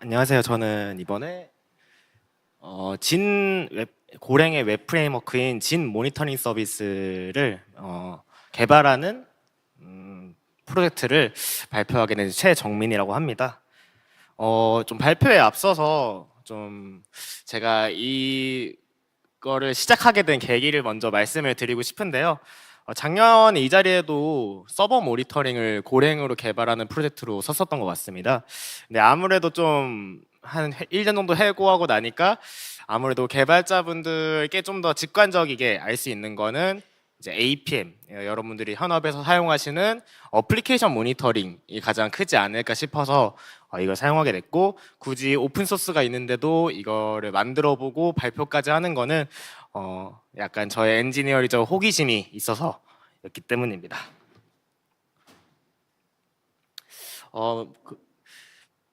안녕하세요. 저는 이번에 고랭의 웹 프레임워크인 진 모니터링 서비스를 개발하는 프로젝트를 발표하게 된 최정민이라고 합니다. 좀 발표에 앞서서 좀 제가 이거를 시작하게 된 계기를 먼저 말씀을 드리고 싶은데요. 작년에 이 자리에도 서버 모니터링을 고랭으로 개발하는 프로젝트로 섰었던 것 같습니다. 근데 아무래도 좀 한 1년 정도 해고하고 나니까 아무래도 개발자분들께 좀 더 직관적이게 알 수 있는 거는 이제 APM, 여러분들이 현업에서 사용하시는 어플리케이션 모니터링이 가장 크지 않을까 싶어서 이걸 사용하게 됐고, 굳이 오픈 소스가 있는데도 이거를 만들어 보고 발표까지 하는 거는 약간 저의 엔지니어리적 호기심이 있어서였기 때문입니다.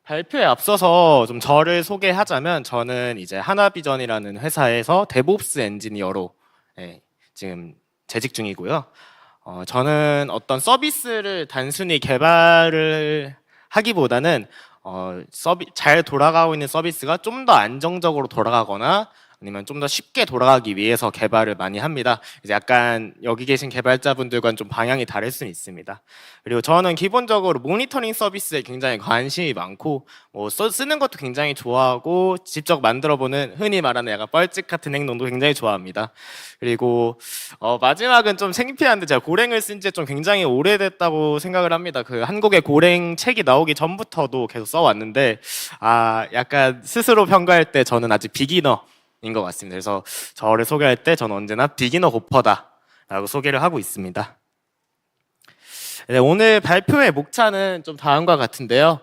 발표에 앞서서 좀 저를 소개하자면, 저는 이제 하나비전이라는 회사에서 데브옵스 엔지니어로 지금 재직 중이고요. 저는 어떤 서비스를 단순히 개발을 하기보다는 잘 돌아가고 있는 서비스가 좀 더 안정적으로 돌아가거나 아니면 좀 더 쉽게 돌아가기 위해서 개발을 많이 합니다. 이제 약간 여기 계신 개발자분들과는 좀 방향이 다를 수는 있습니다. 그리고 저는 기본적으로 모니터링 서비스에 굉장히 관심이 많고, 쓰는 것도 굉장히 좋아하고, 직접 만들어보는 흔히 말하는 약간 뻘짓 같은 행동도 굉장히 좋아합니다. 그리고 마지막은 좀 창피한데, 제가 고랭을 쓴 지 좀 굉장히 오래됐다고 생각을 합니다. 그 한국의 고랭 책이 나오기 전부터도 계속 써왔는데, 약간 스스로 평가할 때 저는 아직 비기너인 것 같습니다. 그래서 저를 소개할 때 저는 언제나 비기너 고퍼다라고 소개를 하고 있습니다. 네, 오늘 발표의 목차는 좀 다음과 같은데요.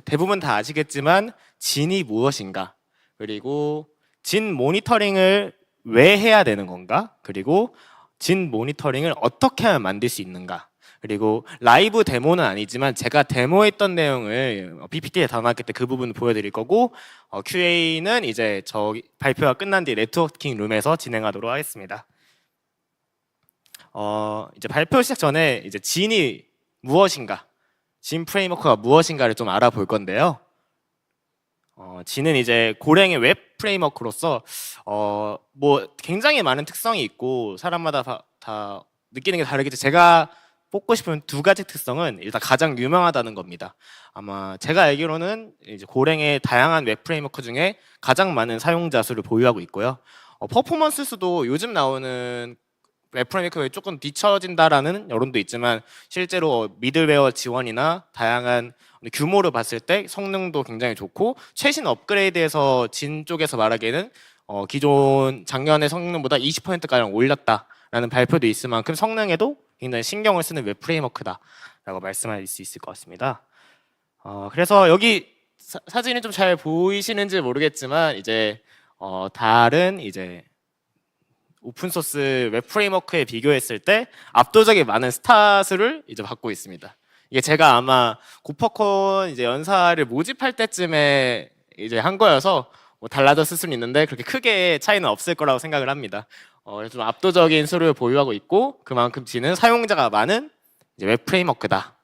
대부분 다 아시겠지만 진이 무엇인가, 그리고 진 모니터링을 왜 해야 되는 건가, 그리고 진 모니터링을 어떻게 하면 만들 수 있는가, 그리고 라이브 데모는 아니지만 제가 데모했던 내용을 PPT에 담았기 때문에 그 부분을 보여드릴 거고, QA는 이제 저 발표가 끝난 뒤 네트워킹 룸에서 진행하도록 하겠습니다. 이제 발표 시작 전에 이제 진이 무엇인가, 진 프레임워크가 무엇인가를 좀 알아볼 건데요. 진은 이제 고랭의 웹 프레임워크로서 굉장히 많은 특성이 있고 사람마다 다 느끼는 게 다르겠죠. 제가 뽑고 싶은 두 가지 특성은 일단 가장 유명하다는 겁니다. 아마 제가 알기로는 이제 고랭의 다양한 웹 프레임워크 중에 가장 많은 사용자 수를 보유하고 있고요. 퍼포먼스 수도 요즘 나오는 웹 프레임워크에 조금 뒤처진다라는 여론도 있지만, 실제로 미들웨어 지원이나 다양한 규모를 봤을 때 성능도 굉장히 좋고, 최신 업그레이드에서 진 쪽에서 말하기에는 기존 작년의 성능보다 20%가량 올렸다라는 발표도 있을 만큼 성능에도 굉장히 신경을 쓰는 웹 프레임워크다라고 말씀할 수 있을 것 같습니다. 그래서 여기 사진이 좀 잘 보이시는지 모르겠지만, 이제 다른 이제 오픈소스 웹 프레임워크에 비교했을 때 압도적인 많은 스탯을 이제 받고 있습니다. 이게 제가 아마 고퍼콘 이제 연사를 모집할 때쯤에 이제 한 거여서 달라졌을 수는 있는데, 그렇게 크게 차이는 없을 거라고 생각을 합니다. 그래서 좀 압도적인 수를 보유하고 있고, 그만큼 지는 사용자가 많은 이제 웹 프레임워크다.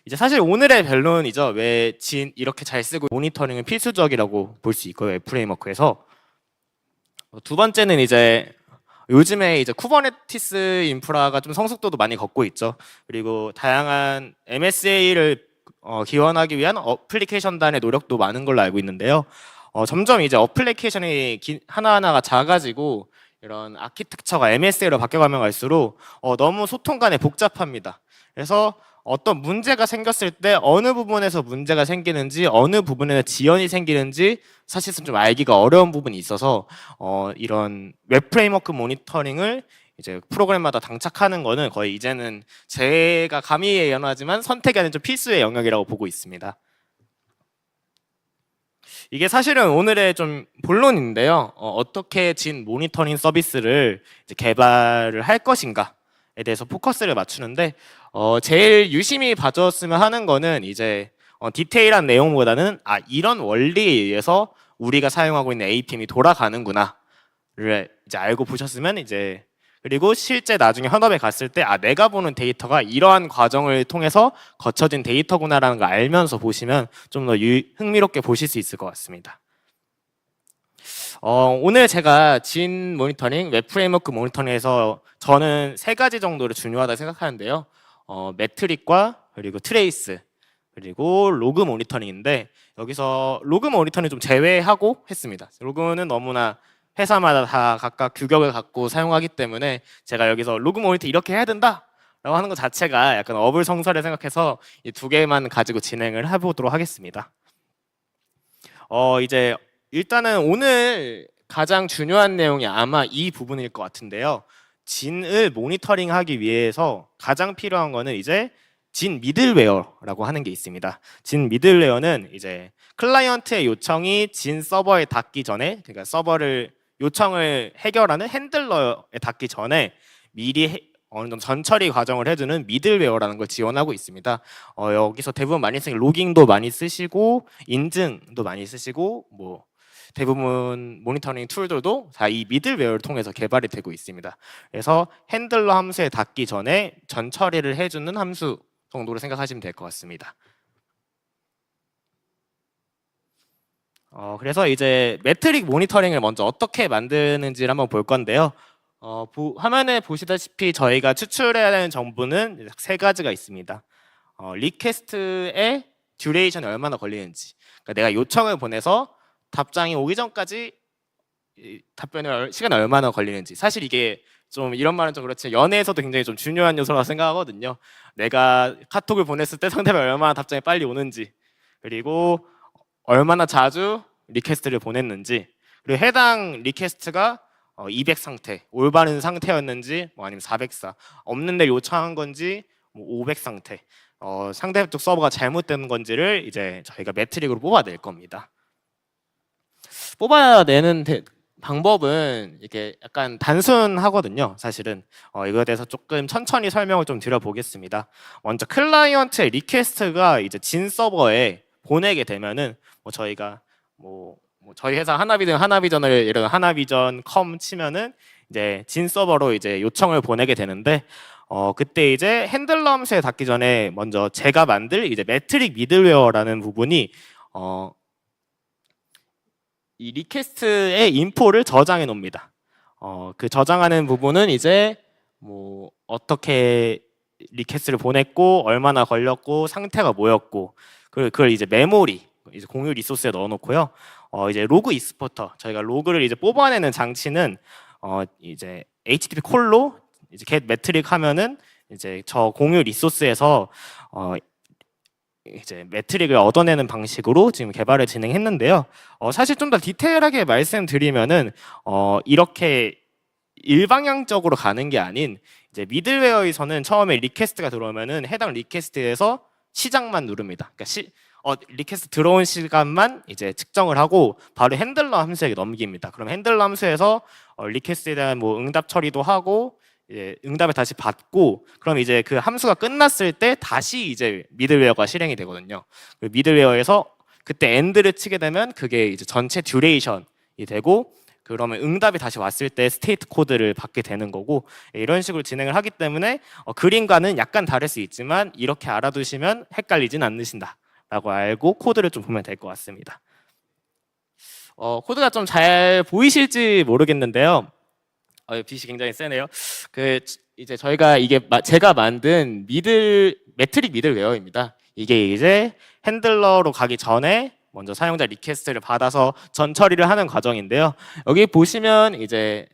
이제 사실 오늘의 변론이죠. 왜 진 이렇게 잘 쓰고 모니터링은 필수적이라고 볼 수 있고요, 웹 프레임워크에서. 두 번째는 이제 요즘에 이제 쿠버네티스 인프라가 좀 성숙도도 많이 걷고 있죠. 그리고 다양한 MSA를 기원하기 위한 어플리케이션단의 노력도 많은 걸로 알고 있는데요. 점점 이제 어플리케이션이 하나하나가 작아지고 이런 아키텍처가 MSA로 바뀌어가면 갈수록 너무 소통 간에 복잡합니다. 그래서 어떤 문제가 생겼을 때 어느 부분에서 문제가 생기는지, 어느 부분에서 지연이 생기는지 사실은 좀 알기가 어려운 부분이 있어서 이런 웹 프레임워크 모니터링을 이제 프로그램마다 장착하는 거는 거의 이제는 제가 감히 예언하지만 선택이 아닌 좀 필수의 영역이라고 보고 있습니다. 이게 사실은 오늘의 좀 본론인데요. 어떻게 진 모니터링 서비스를 이제 개발을 할 것인가에 대해서 포커스를 맞추는데, 제일 유심히 봐줬으면 하는 거는 이제 디테일한 내용보다는 이런 원리에 의해서 우리가 사용하고 있는 APM이 돌아가는구나를 이제 알고 보셨으면 이제 그리고 실제 나중에 현업에 갔을 때 내가 보는 데이터가 이러한 과정을 통해서 거쳐진 데이터구나라는 걸 알면서 보시면 좀 더 흥미롭게 보실 수 있을 것 같습니다. 오늘 제가 진 모니터링, 웹 프레임워크 모니터링에서 저는 세 가지 정도를 중요하다 생각하는데요. 매트릭과 그리고 트레이스 그리고 로그 모니터링인데 여기서 로그 모니터링 좀 제외하고 했습니다. 로그는 너무나 회사마다 다 각각 규격을 갖고 사용하기 때문에 제가 여기서 로그 모니터 이렇게 해야 된다 라고 하는 것 자체가 약간 어불성설을 생각해서 이 두 개만 가지고 진행을 해보도록 하겠습니다. 이제 일단은 오늘 가장 중요한 내용이 아마 이 부분일 것 같은데요. 진을 모니터링하기 위해서 가장 필요한 거는 이제 진 미들웨어라고 하는 게 있습니다. 진 미들웨어는 이제 클라이언트의 요청이 진 서버에 닿기 전에, 그러니까 서버를 요청을 해결하는 핸들러에 닿기 전에 미리 어느 정도 전처리 과정을 해주는 미들웨어라는 걸 지원하고 있습니다. 여기서 대부분 많이 쓰는 로깅도 많이 쓰시고 인증도 많이 쓰시고 뭐 대부분 모니터링 툴들도 다 이 미들웨어를 통해서 개발이 되고 있습니다. 그래서 핸들러 함수에 닿기 전에 전처리를 해주는 함수 정도로 생각하시면 될 것 같습니다. 그래서 이제 매트릭 모니터링을 먼저 어떻게 만드는지를 한번 볼 건데요. 화면에 보시다시피 저희가 추출해야 하는 정보는 세 가지가 있습니다. 리퀘스트의 듀레이션이 얼마나 걸리는지, 그러니까 내가 요청을 보내서 답장이 오기 전까지 답변을 시간이 얼마나 걸리는지. 사실 이게 좀 이런 말은 좀 그렇지만 연애에서도 굉장히 좀 중요한 요소라고 생각하거든요. 내가 카톡을 보냈을 때 상대방이 얼마나 답장이 빨리 오는지, 그리고 얼마나 자주 리퀘스트를 보냈는지, 그리고 해당 리퀘스트가 200 상태, 올바른 상태였는지, 뭐 아니면 404 없는데 요청한 건지, 뭐 500 상태, 상대쪽 서버가 잘못된 건지를 이제 저희가 매트릭으로 뽑아낼 겁니다. 뽑아내는 방법은 이게 약간 단순하거든요. 사실은 이거에 대해서 조금 천천히 설명을 좀 드려보겠습니다. 먼저 클라이언트의 리퀘스트가 이제 진 서버에 보내게 되면은 저희가 저희 회사 하나비전을 예를 들어 하나비전.com 치면은 이제 진 서버로 이제 요청을 보내게 되는데 그때 이제 핸들러 함수에 닿기 전에 먼저 제가 만들 이제 매트릭 미들웨어라는 부분이 이 리퀘스트의 인포를 저장해 놓습니다. 그 저장하는 부분은 이제 어떻게 리퀘스트를 보냈고 얼마나 걸렸고 상태가 뭐였고 그걸 이제 메모리 이제 공유 리소스에 넣어 놓고요. 이제 로그 익스포터 저희가 로그를 이제 뽑아내는 장치는 이제 HTTP 콜로 이제 get 매트릭 하면은 이제 저 공유 리소스에서 이제 매트릭을 얻어내는 방식으로 지금 개발을 진행했는데요. 사실 좀 더 디테일하게 말씀드리면은 이렇게 일방향적으로 가는 게 아닌 이제 미들웨어에서는 처음에 리퀘스트가 들어오면은 해당 리퀘스트에서 시작만 누릅니다. 그러니까 리퀘스트 들어온 시간만 이제 측정을 하고 바로 핸들러 함수에게 넘깁니다. 그럼 핸들러 함수에서 리퀘스트에 대한 응답 처리도 하고 응답을 다시 받고 그럼 이제 그 함수가 끝났을 때 다시 이제 미들웨어가 실행이 되거든요. 그 미들웨어에서 그때 엔드를 치게 되면 그게 이제 전체 듀레이션이 되고 그러면 응답이 다시 왔을 때 스테이트 코드를 받게 되는 거고 이런 식으로 진행을 하기 때문에 그림과는 약간 다를 수 있지만 이렇게 알아두시면 헷갈리진 않으신다 라고 알고 코드를 좀 보면 될 것 같습니다. 코드가 좀 잘 보이실지 모르겠는데요. 빛이 굉장히 세네요. 이제 저희가 제가 만든 매트릭 미들웨어입니다. 이게 이제 핸들러로 가기 전에 먼저 사용자 리퀘스트를 받아서 전처리를 하는 과정인데요. 여기 보시면 이제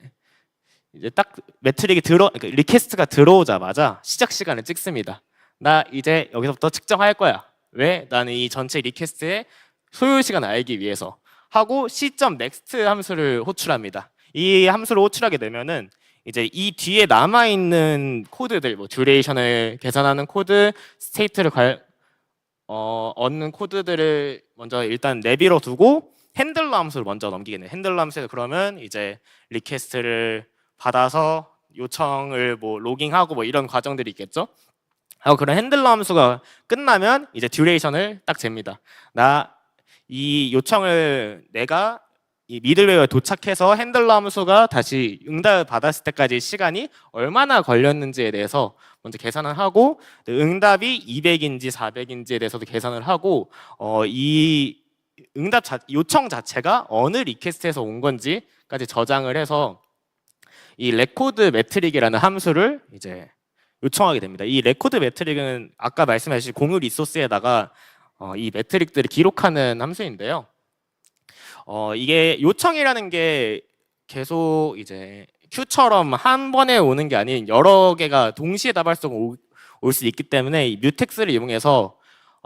딱 매트릭이 리퀘스트가 들어오자마자 시작 시간을 찍습니다. 나 이제 여기서부터 측정할 거야. 왜? 나는 이 전체 리퀘스트의 소요 시간을 알기 위해서 하고 c.next 함수를 호출합니다. 이 함수를 호출하게 되면은 이제 이 뒤에 남아 있는 코드들, 듀레이션을 계산하는 코드, 스테이트를 얻는 코드들을 먼저 일단 내비로 두고 핸들러 함수를 먼저 넘기겠네요. 핸들러 함수에서 그러면 이제 리퀘스트를 받아서 요청을 로깅하고 이런 과정들이 있겠죠. 하고 그런 핸들러 함수가 끝나면 이제 듀레이션을 딱 잽니다. 이 요청을 내가 이 미들웨어에 도착해서 핸들러 함수가 다시 응답을 받았을 때까지 시간이 얼마나 걸렸는지에 대해서 먼저 계산을 하고, 응답이 200인지 400인지에 대해서도 계산을 하고, 이 요청 자체가 어느 리퀘스트에서 온 건지까지 저장을 해서 이 레코드 매트릭이라는 함수를 이제 요청하게 됩니다. 이 레코드 매트릭은 아까 말씀하신 공유 리소스에다가 이 매트릭들을 기록하는 함수인데요. 이게 요청이라는 게 계속 이제 큐처럼 한 번에 오는 게 아닌 여러 개가 동시에 다발성 올 수 있기 때문에 이 뮤텍스를 이용해서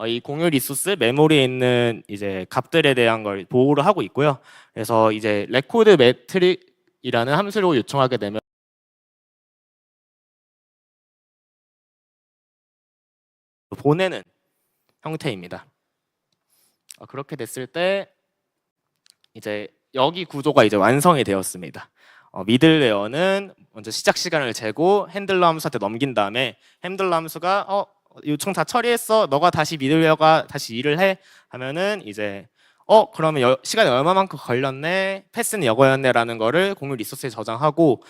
이 공유 리소스 메모리에 있는 이제 값들에 대한 걸 보호를 하고 있고요. 그래서 이제 레코드 매트릭이라는 함수로 요청하게 되면 보내는 형태입니다. 그렇게 됐을 때 이제 여기 구조가 이제 완성이 되었습니다. 미들웨어는 먼저 시작 시간을 재고 핸들러 함수한테 넘긴 다음에 핸들러 함수가 요청 다 처리했어. 너가 다시 미들웨어가 다시 일을 해 하면은 이제 그러면 시간이 얼마만큼 걸렸네, 패스는 이거였네라는 거를 공유 리소스에 저장하고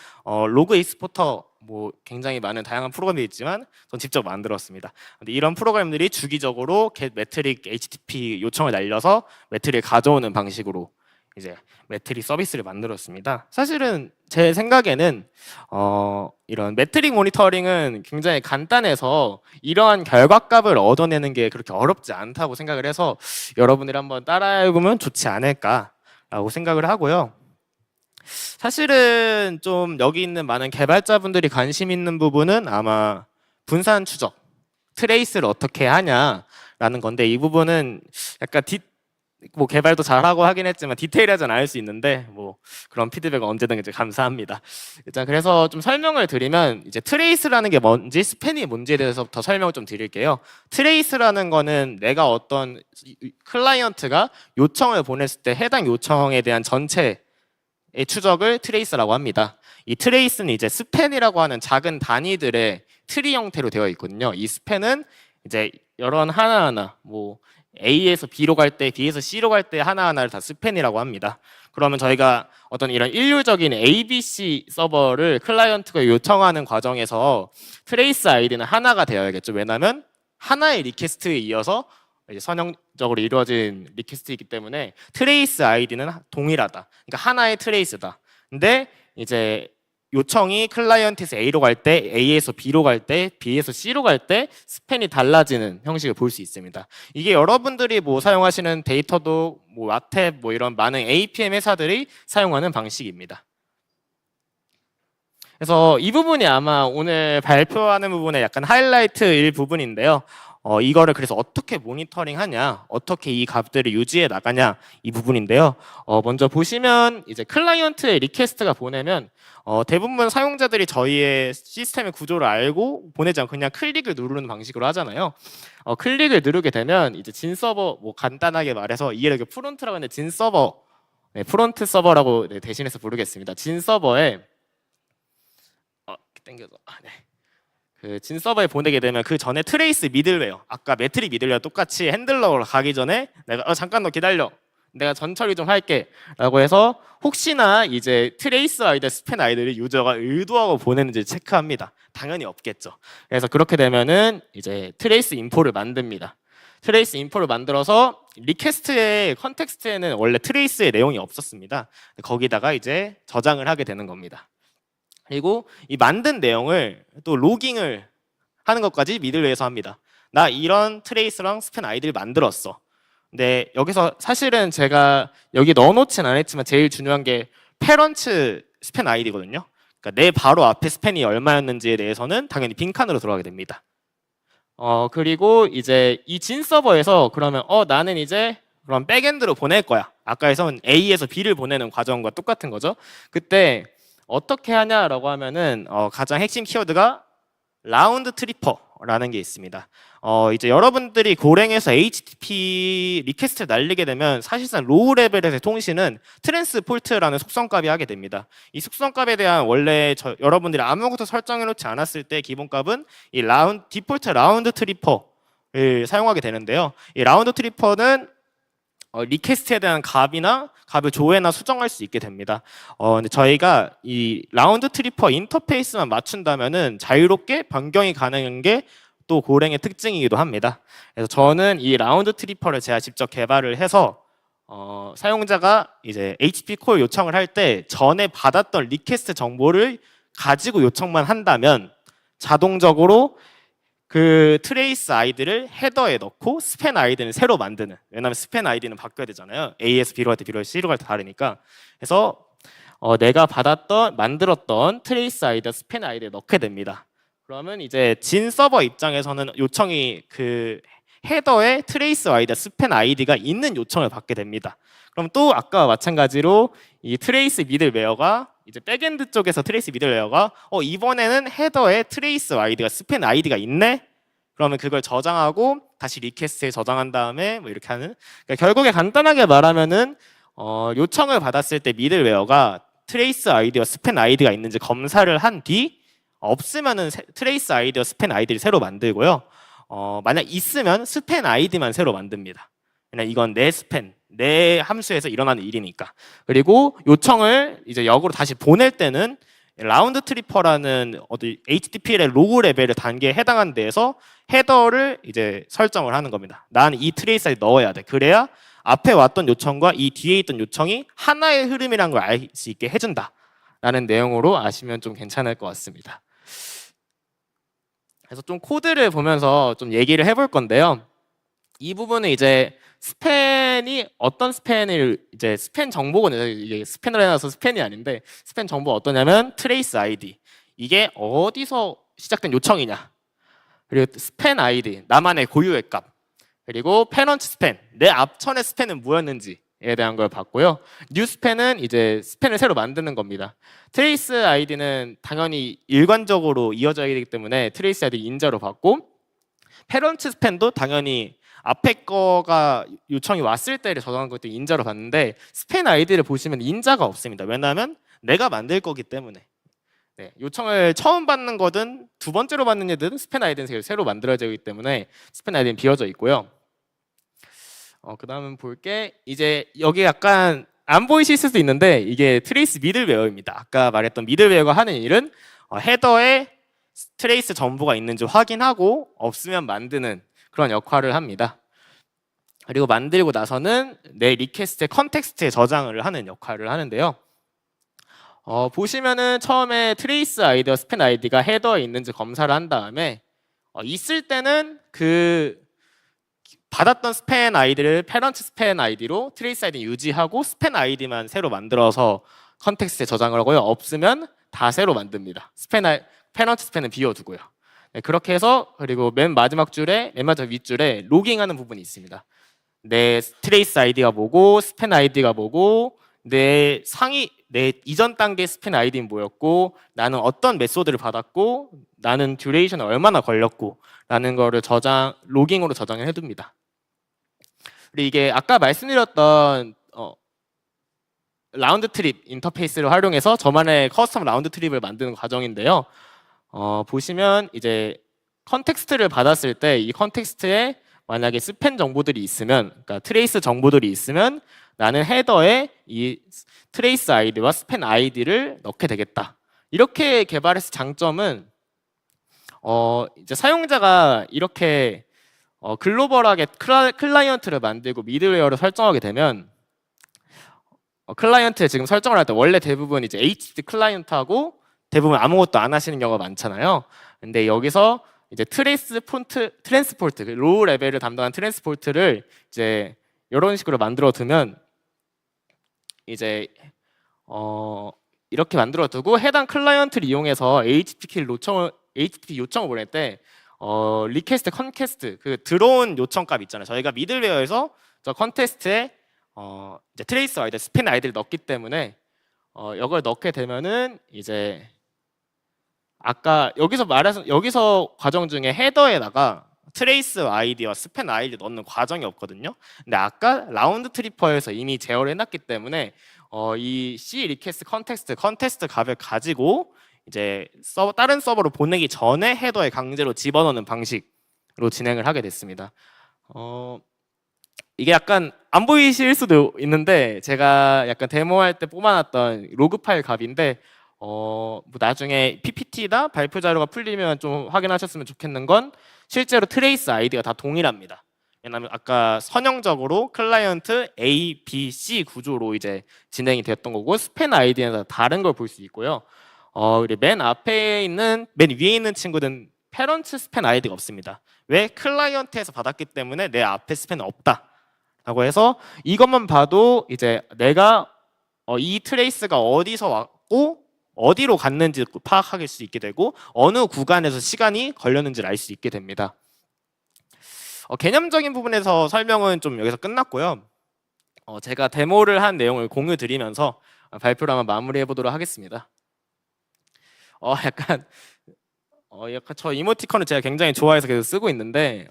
로그 익스포터 뭐 굉장히 많은 다양한 프로그램이 있지만 전 직접 만들었습니다. 근데 이런 프로그램들이 주기적으로 get 매트릭 HTTP 요청을 날려서 매트릭을 가져오는 방식으로 이제 매트릭 서비스를 만들었습니다. 사실은 제 생각에는 이런 매트릭 모니터링은 굉장히 간단해서 이러한 결과값을 얻어내는 게 그렇게 어렵지 않다고 생각을 해서 여러분들이 한번 따라해보면 좋지 않을까라고 생각을 하고요. 사실은 좀 여기 있는 많은 개발자분들이 관심 있는 부분은 아마 분산 추적, 트레이스를 어떻게 하냐라는 건데, 이 부분은 약간 뭐 개발도 잘하고 하긴 했지만 디테일하지는 않을 수 있는데 뭐 그런 피드백은 언제든 이제 감사합니다. 일단 그래서 좀 설명을 드리면 이제 트레이스라는 게 뭔지, 스팬이 뭔지에 대해서부터 설명을 좀 드릴게요. 트레이스라는 거는 내가 어떤 클라이언트가 요청을 보냈을 때 해당 요청에 대한 전체의 추적을 트레이스라고 합니다. 이 트레이스는 이제 스팬이라고 하는 작은 단위들의 트리 형태로 되어 있거든요. 이 스팬은 이제 여러 하나하나 뭐 A에서 B로 갈 때, B에서 C로 갈 때 하나하나를 다 스팬이라고 합니다. 그러면 저희가 어떤 이런 일률적인 ABC 서버를 클라이언트가 요청하는 과정에서 트레이스 아이디는 하나가 되어야겠죠. 왜냐하면 하나의 리퀘스트에 이어서 이제 선형적으로 이루어진 리퀘스트이기 때문에 트레이스 아이디는 동일하다. 그러니까 하나의 트레이스다. 근데 이제 요청이 클라이언트에서 A로 갈 때, A에서 B로 갈 때, B에서 C로 갈 때 스팬이 달라지는 형식을 볼 수 있습니다. 이게 여러분들이 뭐 사용하시는 데이터도 뭐 와탭 뭐 이런 많은 APM 회사들이 사용하는 방식입니다. 그래서 이 부분이 아마 오늘 발표하는 부분의 약간 하이라이트일 부분인데요. 이거를 그래서 어떻게 모니터링 하냐, 어떻게 이 값들을 유지해 나가냐, 이 부분인데요. 먼저 보시면 이제 클라이언트의 리퀘스트가 보내면 대부분 사용자들이 저희의 시스템의 구조를 알고 보내지 않고 그냥 클릭을 누르는 방식으로 하잖아요. 클릭을 누르게 되면 이제 진 서버, 뭐 간단하게 말해서 이해를 프론트라고 하는데 진 서버, 프론트 서버라고 대신해서 부르겠습니다. 진 서버에 땡겨서 그 진 서버에 보내게 되면 그 전에 트레이스 미들웨어, 아까 매트릭 미들웨어 똑같이 핸들러로 가기 전에 내가 잠깐 너 기다려, 내가 전처리 좀 할게 라고 해서 혹시나 이제 트레이스 아이디, 스팬 아이디를 유저가 의도하고 보내는지 체크합니다. 당연히 없겠죠. 그래서 그렇게 되면은 이제 트레이스 인포를 만듭니다. 트레이스 인포를 만들어서 리퀘스트의 컨텍스트에는 원래 트레이스의 내용이 없었습니다. 거기다가 이제 저장을 하게 되는 겁니다. 그리고 이 만든 내용을 또 로깅을 하는 것까지 미들웨어에서 합니다. 나 이런 트레이스랑 스팬 아이디를 만들었어. 근데 여기서 사실은 제가 여기 넣어놓진 않았지만 제일 중요한 게 페런트 스팬 아이디거든요. 그러니까 내 바로 앞에 스팬이 얼마였는지에 대해서는 당연히 빈칸으로 들어가게 됩니다. 그리고 이제 이 진 서버에서 그러면 나는 이제 그럼 백엔드로 보낼 거야. 아까에선 A에서 B를 보내는 과정과 똑같은 거죠. 그때 어떻게 하냐라고 하면은 가장 핵심 키워드가 라운드 트리퍼라는 게 있습니다. 이제 여러분들이 고랭에서 HTTP 리퀘스트를 날리게 되면 사실상 로우 레벨에서의 통신은 트랜스폴트라는 속성값이 하게 됩니다. 이 속성값에 대한 원래 여러분들이 아무것도 설정해 놓지 않았을 때 기본값은 이 디폴트 라운드 트리퍼를 사용하게 되는데요. 이 라운드 트리퍼는 리퀘스트에 대한 값을 조회나 수정할 수 있게 됩니다. 근데 저희가 이 라운드 트리퍼 인터페이스만 맞춘다면은 자유롭게 변경이 가능한 게 또 고랭의 특징이기도 합니다. 그래서 저는 이 라운드 트리퍼를 제가 직접 개발을 해서 사용자가 이제 HTTP 콜 요청을 할 때 전에 받았던 리퀘스트 정보를 가지고 요청만 한다면 자동적으로 그 트레이스 아이디를 헤더에 넣고 스팬 아이디는 새로 만드는, 왜냐하면 스팬 아이디는 바뀌어야 되잖아요. A에서 B로 갈 때 B로 갈 때 C로 갈 때 다르니까. 그래서 내가 만들었던 트레이스 아이디와 스팬 아이디에 넣게 됩니다. 그러면 이제 진 서버 입장에서는 요청이 그 헤더에 트레이스 아이디와 스팬 아이디가 있는 요청을 받게 됩니다. 그럼 또 아까와 마찬가지로 이 트레이스 미들웨어가 이제 백엔드 쪽에서 트레이스 미들웨어가 이번에는 헤더에 트레이스 아이디가 스팬 아이디가 있네? 그러면 그걸 저장하고 다시 리퀘스트에 저장한 다음에 뭐 이렇게 하는, 그러니까 결국에 간단하게 말하면은 요청을 받았을 때 미들웨어가 트레이스 아이디와 스팬 아이디가 있는지 검사를 한 뒤 없으면은 트레이스 아이디와 스팬 아이디를 새로 만들고요. 만약 있으면 스팬 아이디만 새로 만듭니다. 그냥 이건 내 함수에서 일어나는 일이니까. 그리고 요청을 이제 역으로 다시 보낼 때는 라운드 트리퍼라는 HTTP의 로그 레벨의 단계에 해당하는 데에서 헤더를 이제 설정을 하는 겁니다. 난 이 트레이스 아이디 넣어야 돼. 그래야 앞에 왔던 요청과 이 뒤에 있던 요청이 하나의 흐름이라는 걸 알 수 있게 해준다 라는 내용으로 아시면 좀 괜찮을 것 같습니다. 그래서 좀 코드를 보면서 좀 얘기를 해볼 건데요. 이 부분은 이제 스팬이 어떤 스팬을 이제 스팬 정보는 이게 스팬을 해놔서 스팬이 아닌데 스팬 정보가 어떠냐면 트레이스 아이디, 이게 어디서 시작된 요청이냐, 그리고 스팬 아이디 나만의 고유의 값, 그리고 페넌트 스팬 내 앞전의 스팬은 뭐였는지에 대한 걸 봤고요. 뉴 스팬은 이제 스팬을 새로 만드는 겁니다. 트레이스 아이디는 당연히 일관적으로 이어져야 되기 때문에 트레이스 아이디 인자로 받고, 페런트 스팬도 당연히 앞에 거가 요청이 왔을 때를 저장한 것도 인자로 받는데 스팬 아이디를 보시면 인자가 없습니다. 왜냐하면 내가 만들 거기 때문에. 네, 요청을 처음 받는 거든 두 번째로 받는 애든 스팬 아이디는 새로 만들어야 되기 때문에 스팬 아이디는 비어져 있고요. 그 다음은 볼게, 이제 여기 약간 안 보이실 수도 있는데 이게 트레이스 미들웨어입니다. 아까 말했던 미들웨어가 하는 일은 헤더에 트레이스 정보가 있는지 확인하고 없으면 만드는 그런 역할을 합니다. 그리고 만들고 나서는 내 리퀘스트의 컨텍스트에 저장을 하는 역할을 하는데요. 보시면은 처음에 트레이스 아이디와 스팬 아이디가 헤더에 있는지 검사를 한 다음에 있을 때는 그 받았던 스팬 아이디를 페런트 스팬 아이디로 트레이스 아이디 유지하고 스팬 아이디만 새로 만들어서 컨텍스트에 저장을 하고요. 없으면 다 새로 만듭니다. 페런트 스팬은 비워두고요. 네, 그렇게 해서, 그리고 맨 마지막 윗줄에 로깅하는 부분이 있습니다. 내 트레이스 아이디가 뭐고 스팬 아이디가 뭐고 내 이전 단계 스팬 아이디는 뭐였고 나는 어떤 메소드를 받았고 나는 듀레이션이 얼마나 걸렸고 라는 거를 로깅으로 저장을 해둡니다. 그리고 이게 아까 말씀드렸던 라운드 트립 인터페이스를 활용해서 저만의 커스텀 라운드 트립을 만드는 과정인데요. 보시면 이제 컨텍스트를 받았을 때 이 컨텍스트에 만약에 스팬 정보들이 있으면, 그러니까 트레이스 정보들이 있으면 나는 헤더에 이 트레이스 아이디와 스팬 아이디를 넣게 되겠다. 이렇게 개발했을 장점은 이제 사용자가 이렇게 글로벌하게 클라이언트를 만들고 미들웨어를 설정하게 되면 클라이언트에 지금 설정을 할 때 원래 대부분 이제 HTTP 클라이언트하고 대부분 아무것도 안 하시는 경우가 많잖아요. 근데 여기서 이제 트랜스포트, 로우 레벨을 담당한 트랜스포트를 이제 이런 식으로 만들어 두면 이제 이렇게 만들어 두고 해당 클라이언트를 이용해서 HTTP 요청을 보낼 때 리퀘스트, 컨퀘스트, 그 들어온 요청 값 있잖아요. 저희가 미들웨어에서 저 컨테스트에 이제 트레이스 아이디, 스팬 아이디를 넣기 때문에 이걸 넣게 되면은 이제 아까 여기서 과정 중에 헤더에다가 트레이스 아이디와 스팬 아이디 넣는 과정이 없거든요. 근데 아까 라운드 트리퍼에서 이미 제어를 해놨기 때문에 이 C 리퀘스트 컨텍스트 값을 가지고 이제 다른 서버로 보내기 전에 헤더에 강제로 집어넣는 방식으로 진행을 하게 됐습니다. 이게 약간 안 보이실 수도 있는데 제가 약간 데모할 때 뽑아놨던 로그 파일 값인데 뭐 나중에 PPT나 발표 자료가 풀리면 좀 확인하셨으면 좋겠는 건 실제로 트레이스 아이디가 다 동일합니다. 왜냐하면 아까 선형적으로 클라이언트 A, B, C 구조로 이제 진행이 되었던 거고 스팬 아이디는 다른 걸 볼 수 있고요. 그리고 맨 앞에 있는 맨 위에 있는 친구는 패런트 스팬 아이디가 없습니다. 왜? 클라이언트에서 받았기 때문에 내 앞에 스팬은 없다. 라고 해서 이것만 봐도 이제 내가 이 트레이스가 어디서 왔고 어디로 갔는지 파악할 수 있게 되고 어느 구간에서 시간이 걸렸는지를 알 수 있게 됩니다. 개념적인 부분에서 설명은 좀 여기서 끝났고요. 제가 데모를 한 내용을 공유 드리면서 발표를 한번 마무리해 보도록 하겠습니다. 약간 저 이모티콘을 제가 굉장히 좋아해서 계속 쓰고 있는데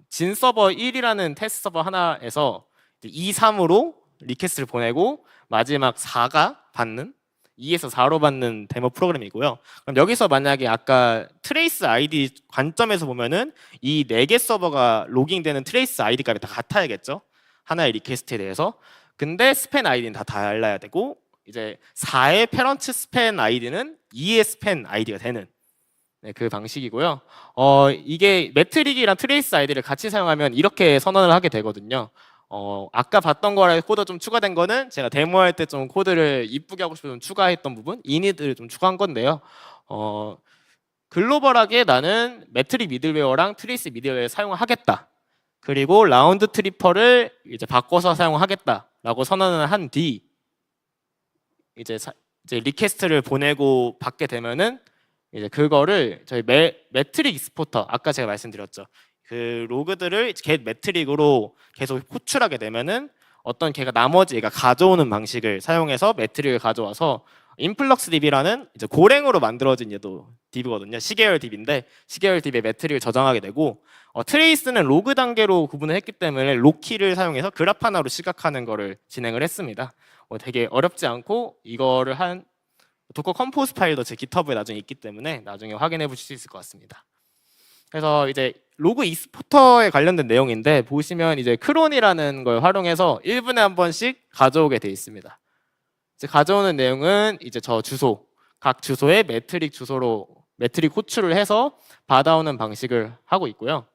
진 서버 1이라는 테스트 서버 하나에서 2, 3으로 리퀘스트를 보내고 마지막 4가 받는 2에서 4로 받는 데모 프로그램이고요. 그럼 여기서 만약에 아까 트레이스 아이디 관점에서 보면은 이 4개 서버가 로깅되는 트레이스 아이디 값이 다 같아야겠죠. 하나의 리퀘스트에 대해서. 근데 스팬 아이디는 다 달라야 되고 이제 4의 패런트 스팬 아이디는 2의 스팬 아이디가 되는 그 방식이고요. 이게 매트릭이랑 트레이스 아이디를 같이 사용하면 이렇게 선언을 하게 되거든요. 아까 봤던 거랑 코드 좀 추가된 거는 제가 데모할 때 좀 코드를 이쁘게 하고 싶어서 좀 추가했던 부분, 이니드를 좀 추가한 건데요. 글로벌하게 나는 매트릭 미들웨어랑 트레이스 미들웨어 사용하겠다. 그리고 라운드 트리퍼를 이제 바꿔서 사용하겠다라고 선언을 한 뒤 이제 리퀘스트를 보내고 받게 되면은 이제 그거를 저희 매트릭 익스포터 아까 제가 말씀드렸죠. 그 로그들을 get 매트릭으로 계속 호출하게 되면은 어떤 걔가 나머지 얘가 가져오는 방식을 사용해서 매트릭을 가져와서 인플럭스 DB라는 이제 고랭으로 만들어진 얘도 DB거든요. 시계열 DB인데 시계열 DB의 매트릭을 저장하게 되고 트레이스는 로그 단계로 구분을 했기 때문에 록키를 사용해서 그래프 하나로 시각하는 거를 진행을 했습니다. 되게 어렵지 않고 이거를 한 도커 컴포즈 파일도 제 GitHub에 나중에 있기 때문에 나중에 확인해 보실 수 있을 것 같습니다. 그래서 이제 로그 익스포터에 관련된 내용인데 보시면 이제 크론이라는 걸 활용해서 1분에 한 번씩 가져오게 돼 있습니다. 이제 가져오는 내용은 이제 저 주소, 각 주소에 매트릭 주소로 매트릭 호출을 해서 받아오는 방식을 하고 있고요.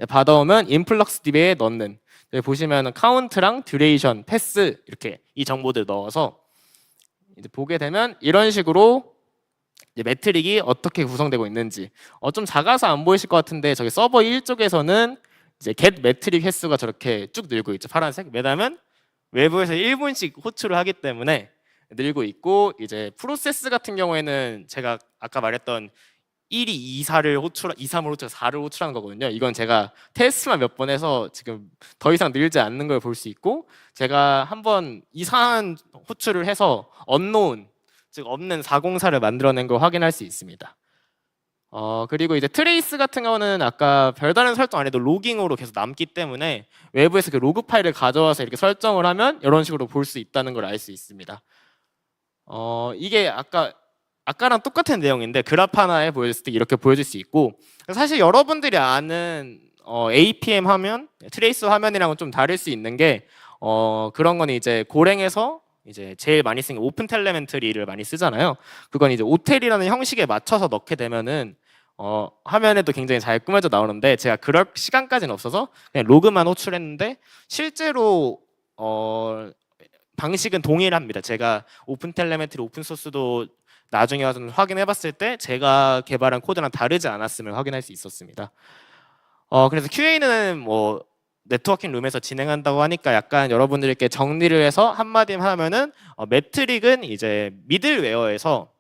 받아오면 인플럭스 DB에 넣는 보시면 카운트랑 듀레이션, 패스 이렇게 이 정보들 넣어서 이제 보게 되면 이런 식으로 이제 매트릭이 어떻게 구성되고 있는지 좀 작아서 안 보이실 것 같은데 저기 서버 1 쪽에서는 이제 get 매트릭 횟수가 저렇게 쭉 늘고 있죠. 파란색. 왜냐하면 외부에서 1분씩 호출을 하기 때문에 늘고 있고 이제 프로세스 같은 경우에는 제가 아까 말했던 1이 2, 4를 호출, 2, 3을 호출, 4를 호출하는 거거든요. 이건 제가 테스트만 몇 번 해서 지금 더 이상 늘지 않는 걸 볼 수 있고 제가 한번 이상한 호출을 해서 unknown, 즉 없는 404를 만들어낸 걸 확인할 수 있습니다. 그리고 이제 트레이스 같은 경우는 아까 별다른 설정 안 해도 로깅으로 계속 남기 때문에 외부에서 그 로그 파일을 가져와서 이렇게 설정을 하면 이런 식으로 볼 수 있다는 걸 알 수 있습니다. 이게 아까랑 똑같은 내용인데 그래프 하나에 보여줬을 때 이렇게 보여줄 수 있고 사실 여러분들이 아는 APM 화면, 트레이스 화면이랑은 좀 다를 수 있는 게 그런 건 이제 고랭에서 이제 제일 많이 쓰는 오픈 텔레멘터리를 많이 쓰잖아요. 그건 이제 오텔이라는 형식에 맞춰서 넣게 되면은 화면에도 굉장히 잘 꾸며져 나오는데 제가 그럴 시간까지는 없어서 그냥 로그만 호출했는데 실제로 방식은 동일합니다. 제가 오픈 텔레멘터리 오픈 소스도 나중에 와서 확인해봤을 때 제가 개발한 코드랑 다르지 않았음을 확인할 수 있었습니다. 그래서 QA는 뭐 네트워킹 룸에서 진행한다고 하니까 약간 여러분들께 정리를 해서 한마디만 하면은 매트릭은 이제 미들웨어에서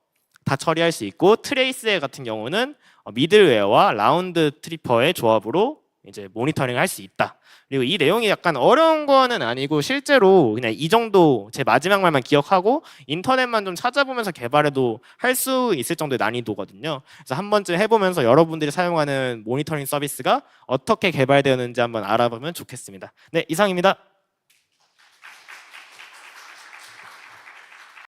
다 처리할 수 있고 트레이스 같은 경우는 미들웨어와 라운드 트리퍼의 조합으로 이제 모니터링 할 수 있다. 그리고 이 내용이 약간 어려운 거는 아니고 실제로 그냥 이 정도 제 마지막 말만 기억하고 인터넷만 좀 찾아보면서 개발해도 할 수 있을 정도의 난이도거든요. 그래서 한 번쯤 해보면서 여러분들이 사용하는 모니터링 서비스가 어떻게 개발되었는지 한번 알아보면 좋겠습니다. 네, 이상입니다.